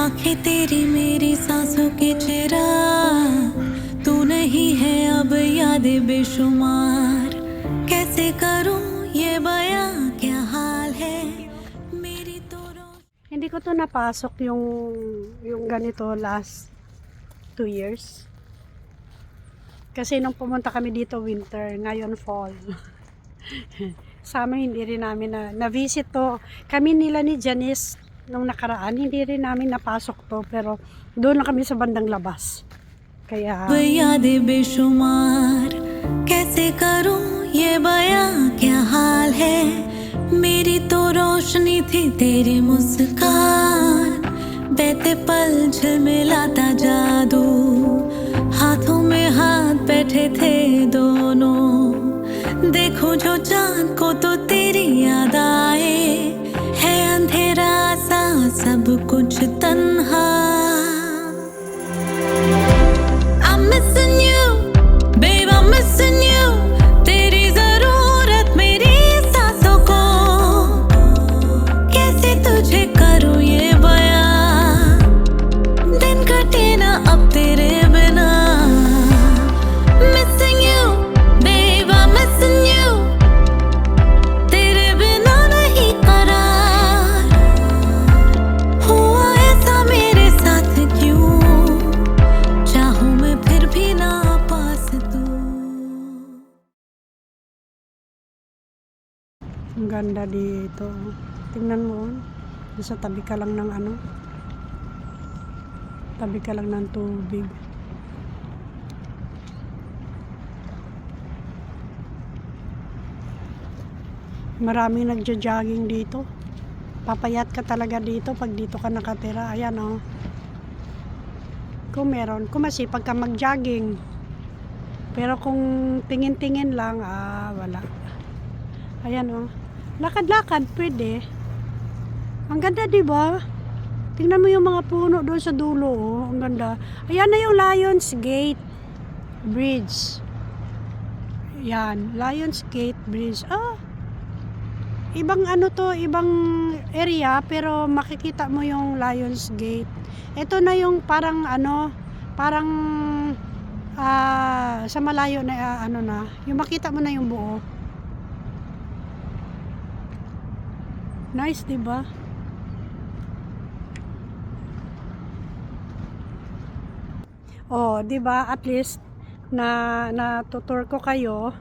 आंखें तेरी मेरी सांसों की चिराग, तू नहीं है अब यादें बेशुमार, कैसे करूं ये बयां क्या हाल है मेरी तो Hindi ko to napasok yung ganito last 2 years. Kasi nung pumunta kami dito winter, ngayon fall. Sa amin hindi rin namin na-visit to. Kami nila ni Janice nung nakaraan, hindi rin namin napasok to, pero doon lang kami sa bandang labas. Kaya यादें बेशुमार, कैसे करूं ये बयां क्या हाल है मेरी तो रोशनी थी तेरी मुस्कान, बहते पल झिलमिलाता जादू, हाथों में हाथ बैठे थे दोनों, देखो जो चांद को तो तेरी याद आए, है अंधेरा सा सब कुछ तन्हा। I'm missing you, babe, I'm missing you, तेरी जरूरत मेरी सांसों को, कैसे तुझे करूं ये बयां, दिन कटे ना अब तेरे बिना। Missing you, babe, I'm missing you, तेरे बिना नहीं करार, हुआ ऐसा मेरे साथ क्यों, चाहूं मैं फिर भी ना पास तू। ang ganda dito. Tingnan mo, nasa tabi ka lang ng tabi ka lang ng tubig. Maraming nagja-jogging dito. Papayat ka talaga dito pag dito ka nakatira. Ayan oh. Kung masipag ka mag-jogging. Pero kung tingin-tingin lang, wala. Ayan oh. Lakad-lakad pwede. Ang ganda, 'di ba? Tingnan mo yung mga puno doon sa dulo oh. Ang ganda. Ayan na yung Lions Gate Bridge. Yan, Lions Gate Bridge. Ibang ibang area, pero makikita mo yung Lions Gate. Ito na yung parang sa malayo na yung makita mo na yung buo. Nice, 'di ba? Oh, 'di ba? At least natutur ko kayo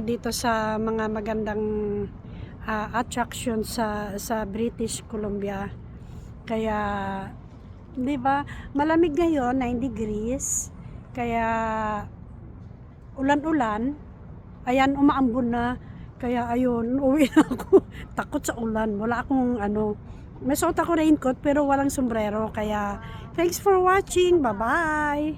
dito sa mga magandang attraction sa British Columbia. Kaya 'di ba? Malamig ngayon, 9 degrees. Kaya ulan-ulan. Ayan, umaambon na. Kaya ayun, uwi na ako. Takot sa ulan. Wala akong may suot ako raincoat pero walang sombrero. Kaya thanks for watching. Bye-bye.